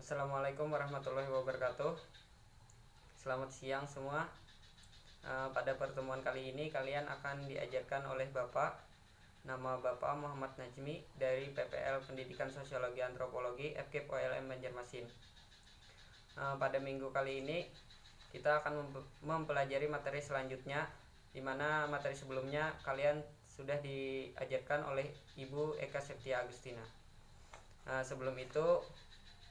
Assalamualaikum warahmatullahi wabarakatuh. Selamat siang semua. Pada pertemuan kali ini kalian akan diajarkan oleh Bapak. Nama Bapak Muhammad Najmi dari PPL Pendidikan Sosiologi Antropologi FKIP OLM Banjarmasin. Pada minggu kali ini kita akan mempelajari materi selanjutnya, di mana materi sebelumnya kalian sudah diajarkan oleh Ibu Eka Septia Agustina. Sebelum itu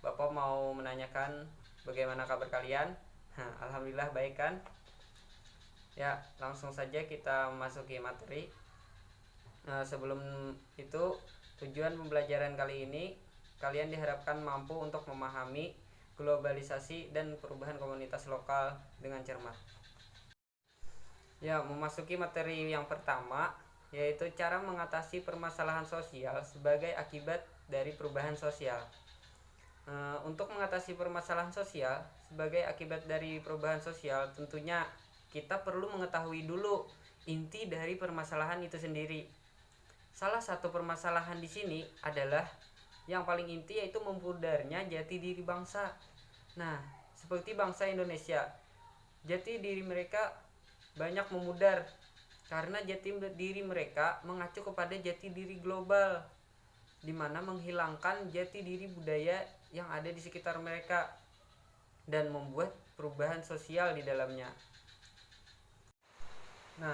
Bapak mau menanyakan bagaimana kabar kalian? Alhamdulillah baik kan? Ya, langsung saja kita masuki materi. Sebelum itu, tujuan pembelajaran kali ini kalian diharapkan mampu untuk memahami globalisasi dan perubahan komunitas lokal dengan cermat. Ya, memasuki materi yang pertama, yaitu cara mengatasi permasalahan sosial sebagai akibat dari perubahan sosial. Untuk mengatasi permasalahan sosial sebagai akibat dari perubahan sosial, tentunya kita perlu mengetahui dulu inti dari permasalahan itu sendiri. Salah satu permasalahan di sini adalah yang paling inti, yaitu memudarnya jati diri bangsa. Nah, seperti bangsa Indonesia, jati diri mereka banyak memudar karena jati diri mereka mengacu kepada jati diri global, di mana menghilangkan jati diri budaya yang ada di sekitar mereka dan membuat perubahan sosial di dalamnya. Nah,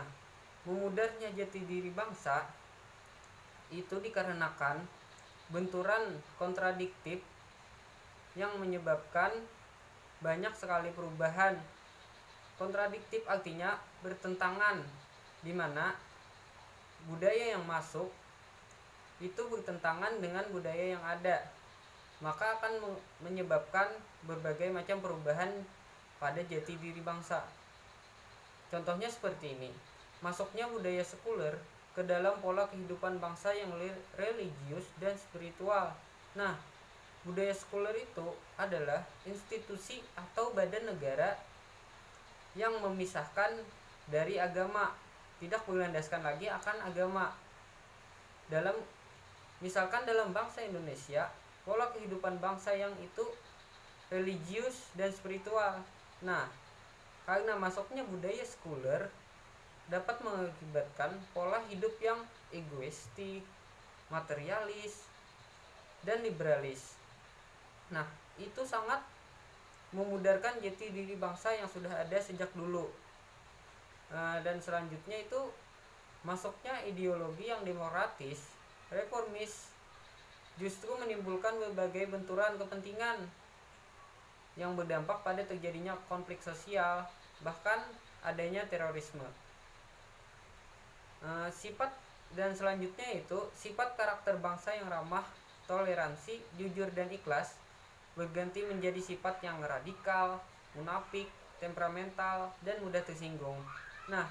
memudarnya jati diri bangsa itu dikarenakan benturan kontradiktif yang menyebabkan banyak sekali perubahan. Kontradiktif artinya bertentangan, di mana budaya yang masuk itu bertentangan dengan budaya yang ada, maka akan menyebabkan berbagai macam perubahan pada jati diri bangsa. Contohnya seperti ini: masuknya budaya sekuler ke dalam pola kehidupan bangsa yang religius dan spiritual. Nah, budaya sekuler itu adalah institusi atau badan negara yang memisahkan dari agama, tidak berlandaskan lagi akan agama. Misalkan dalam bangsa Indonesia, pola kehidupan bangsa yang itu religius dan spiritual. Nah, karena masuknya budaya sekuler dapat mengakibatkan pola hidup yang egoistik, materialis, dan liberalis. Nah, itu sangat memudarkan jati diri bangsa yang sudah ada sejak dulu. Dan selanjutnya itu masuknya ideologi yang demokratis, reformis, justru menimbulkan berbagai benturan kepentingan yang berdampak pada terjadinya konflik sosial, bahkan adanya terorisme. Sifat dan selanjutnya itu sifat karakter bangsa yang ramah, toleransi, jujur, dan ikhlas berganti menjadi sifat yang radikal, munafik, temperamental, dan mudah tersinggung. Nah,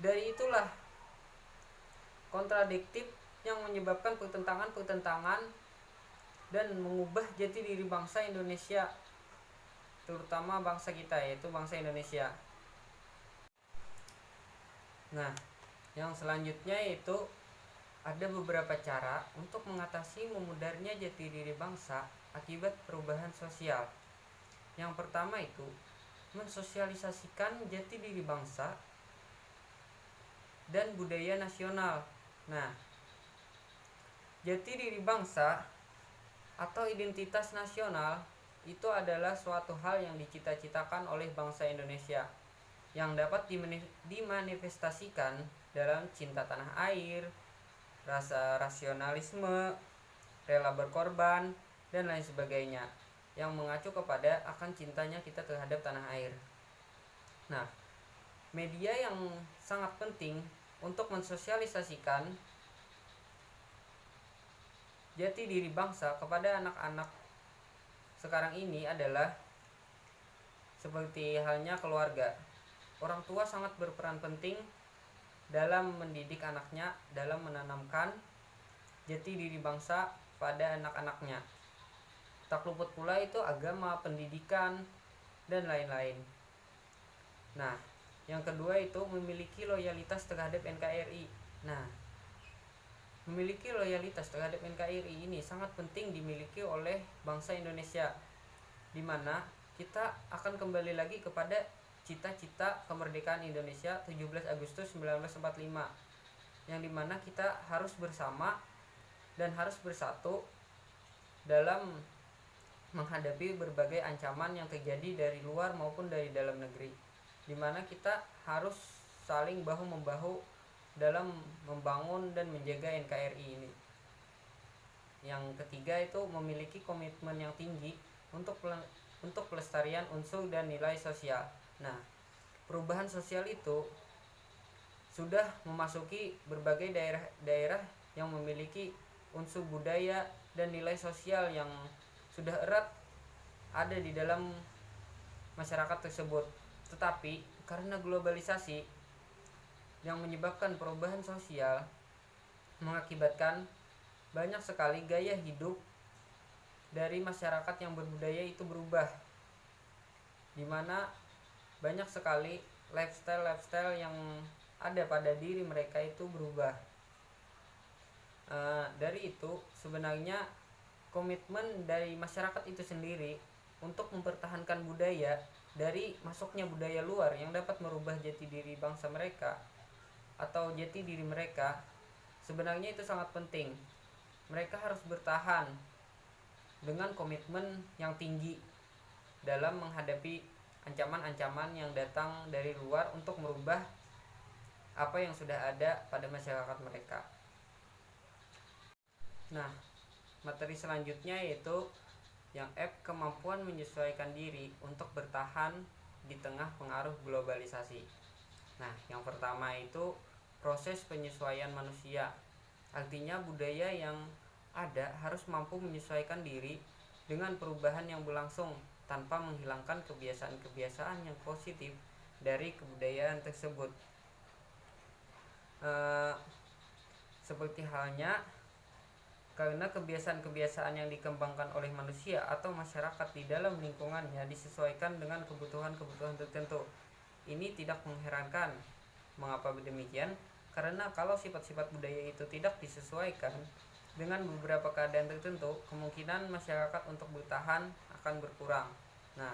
dari itulah kontradiktif yang menyebabkan pertentangan dan mengubah jati diri bangsa Indonesia, terutama bangsa kita, yaitu bangsa Indonesia. Nah, yang selanjutnya itu ada beberapa cara untuk mengatasi memudarnya jati diri bangsa akibat perubahan sosial. Yang pertama itu mensosialisasikan jati diri bangsa dan budaya nasional. Nah, jati diri bangsa atau identitas nasional itu adalah suatu hal yang dicita-citakan oleh bangsa Indonesia, yang dapat dimanifestasikan dalam cinta tanah air, rasa rasionalisme, rela berkorban, dan lain sebagainya, yang mengacu kepada akan cintanya kita terhadap tanah air. Nah, media yang sangat penting untuk mensosialisasikan jati diri bangsa kepada anak-anak sekarang ini adalah seperti halnya keluarga. Orang tua sangat berperan penting dalam mendidik anaknya, dalam menanamkan jati diri bangsa pada anak-anaknya. Tak luput pula itu agama, pendidikan, dan lain-lain. Nah, yang kedua itu memiliki loyalitas terhadap NKRI. Nah, memiliki loyalitas terhadap NKRI ini sangat penting dimiliki oleh bangsa Indonesia, dimana kita akan kembali lagi kepada cita-cita kemerdekaan Indonesia 17 Agustus 1945, yang dimana kita harus bersama dan harus bersatu dalam menghadapi berbagai ancaman yang terjadi dari luar maupun dari dalam negeri, dimana kita harus saling bahu-membahu dalam membangun dan menjaga NKRI ini. Yang ketiga itu memiliki komitmen yang tinggi untuk pelestarian unsur dan nilai sosial. Nah, perubahan sosial itu sudah memasuki berbagai daerah-daerah yang memiliki unsur budaya dan nilai sosial yang sudah erat ada di dalam masyarakat tersebut. Tetapi karena globalisasi yang menyebabkan perubahan sosial mengakibatkan banyak sekali gaya hidup dari masyarakat yang berbudaya itu berubah, dimana banyak sekali lifestyle yang ada pada diri mereka itu berubah. Dari itu sebenarnya komitmen dari masyarakat itu sendiri untuk mempertahankan budaya dari masuknya budaya luar yang dapat merubah jati diri bangsa mereka atau jati diri mereka, sebenarnya itu sangat penting. Mereka harus bertahan dengan komitmen yang tinggi dalam menghadapi ancaman-ancaman yang datang dari luar untuk merubah apa yang sudah ada pada masyarakat mereka. Nah, materi selanjutnya yaitu yang F, kemampuan menyesuaikan diri untuk bertahan di tengah pengaruh globalisasi. Nah, yang pertama itu proses penyesuaian manusia. Artinya budaya yang ada harus mampu menyesuaikan diri dengan perubahan yang berlangsung tanpa menghilangkan kebiasaan-kebiasaan yang positif dari kebudayaan tersebut. Seperti halnya karena kebiasaan-kebiasaan yang dikembangkan oleh manusia atau masyarakat di dalam lingkungannya disesuaikan dengan kebutuhan-kebutuhan tertentu. Ini tidak mengherankan. Mengapa demikian? Karena kalau sifat-sifat budaya itu tidak disesuaikan dengan beberapa keadaan tertentu, kemungkinan masyarakat untuk bertahan akan berkurang. Nah,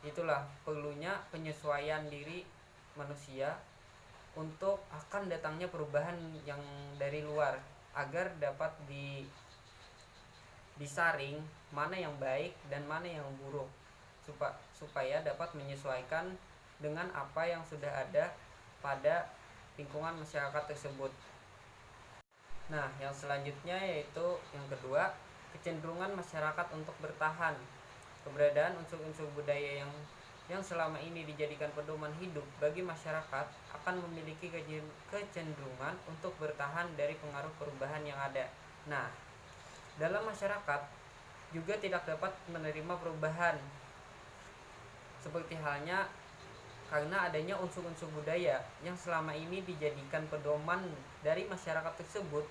itulah perlunya penyesuaian diri manusia untuk akan datangnya perubahan yang dari luar, agar dapat disaring mana yang baik dan mana yang buruk, supaya dapat menyesuaikan dengan apa yang sudah ada pada lingkungan masyarakat tersebut. Nah, yang selanjutnya yaitu yang kedua, kecenderungan masyarakat untuk bertahan. Keberadaan unsur-unsur budaya yang selama ini dijadikan pedoman hidup bagi masyarakat akan memiliki kecenderungan untuk bertahan dari pengaruh perubahan yang ada. Nah, dalam masyarakat juga tidak dapat menerima perubahan, seperti halnya karena adanya unsur-unsur budaya yang selama ini dijadikan pedoman dari masyarakat tersebut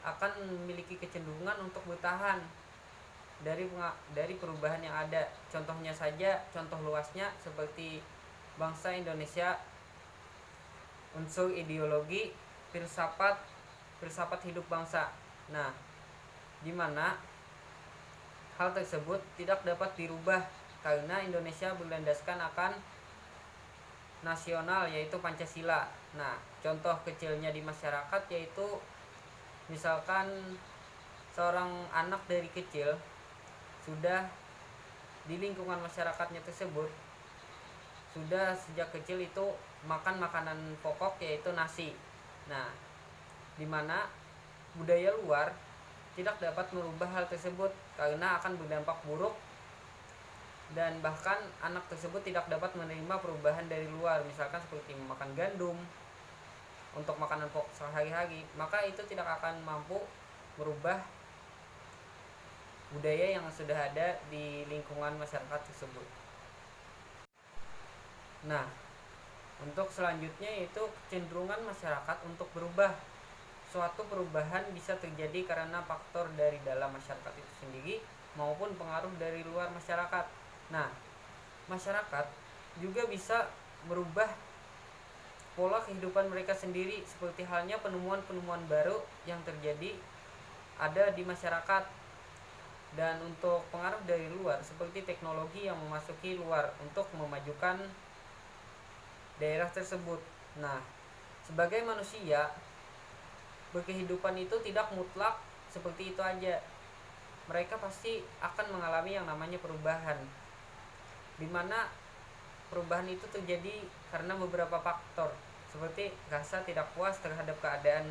akan memiliki kecenderungan untuk bertahan dari perubahan yang ada. Contohnya saja, contoh luasnya seperti bangsa Indonesia, unsur ideologi filsafat hidup bangsa. Nah, di mana hal tersebut tidak dapat dirubah karena Indonesia berlandaskan akan nasional, yaitu Pancasila. Nah, contoh kecilnya di masyarakat yaitu misalkan seorang anak dari kecil sudah di lingkungan masyarakatnya tersebut sudah sejak kecil itu makan makanan pokok yaitu nasi. Nah, di mana budaya luar tidak dapat merubah hal tersebut karena akan berdampak buruk, dan bahkan anak tersebut tidak dapat menerima perubahan dari luar, misalkan seperti memakan gandum untuk makanan pokok sehari-hari, maka itu tidak akan mampu merubah budaya yang sudah ada di lingkungan masyarakat tersebut. Nah, untuk selanjutnya yaitu kecenderungan masyarakat untuk berubah. Suatu perubahan bisa terjadi karena faktor dari dalam masyarakat itu sendiri maupun pengaruh dari luar masyarakat. Nah, masyarakat juga bisa merubah pola kehidupan mereka sendiri, seperti halnya penemuan-penemuan baru yang terjadi ada di masyarakat. Dan untuk pengaruh dari luar luar, seperti teknologi yang memasuki luar untuk memajukan daerah tersebut. Nah, sebagai manusia, berkehidupan itu tidak mutlak seperti itu aja. Mereka pasti akan mengalami yang namanya perubahan, dimana perubahan itu terjadi karena beberapa faktor, seperti rasa tidak puas terhadap keadaan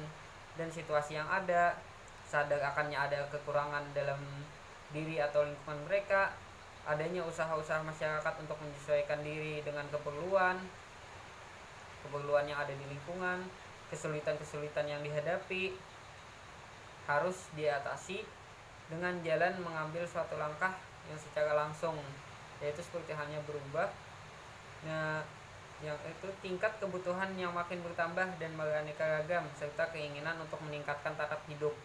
dan situasi yang ada, sadar akannya ada kekurangan dalam diri atau lingkungan mereka, adanya usaha-usaha masyarakat untuk menyesuaikan diri dengan keperluan yang ada di lingkungan, kesulitan-kesulitan yang dihadapi harus diatasi dengan jalan mengambil suatu langkah yang secara langsung, yaitu seperti halnya berubah. Nah, yang itu tingkat kebutuhan yang makin bertambah dan beraneka ragam, serta keinginan untuk meningkatkan taraf hidup.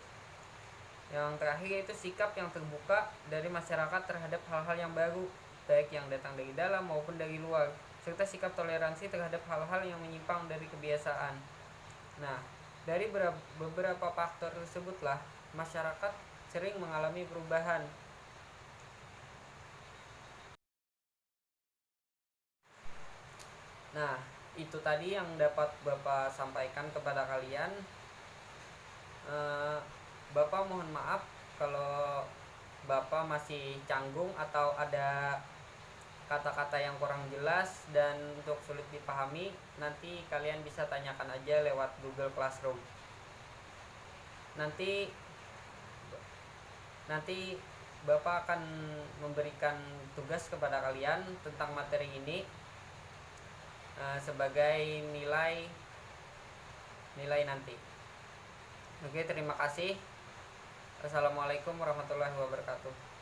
Yang terakhir yaitu sikap yang terbuka dari masyarakat terhadap hal-hal yang baru, baik yang datang dari dalam maupun dari luar, serta sikap toleransi terhadap hal-hal yang menyimpang dari kebiasaan. Nah, dari beberapa faktor tersebutlah masyarakat sering mengalami perubahan. Nah, itu tadi yang dapat Bapak sampaikan kepada kalian. Bapak mohon maaf kalau Bapak masih canggung atau ada kata-kata yang kurang jelas dan untuk sulit dipahami. Nanti kalian bisa tanyakan aja lewat Google Classroom. Nanti Bapak akan memberikan tugas kepada kalian tentang materi ini sebagai nilai nanti. Oke, terima kasih. Assalamualaikum warahmatullahi wabarakatuh.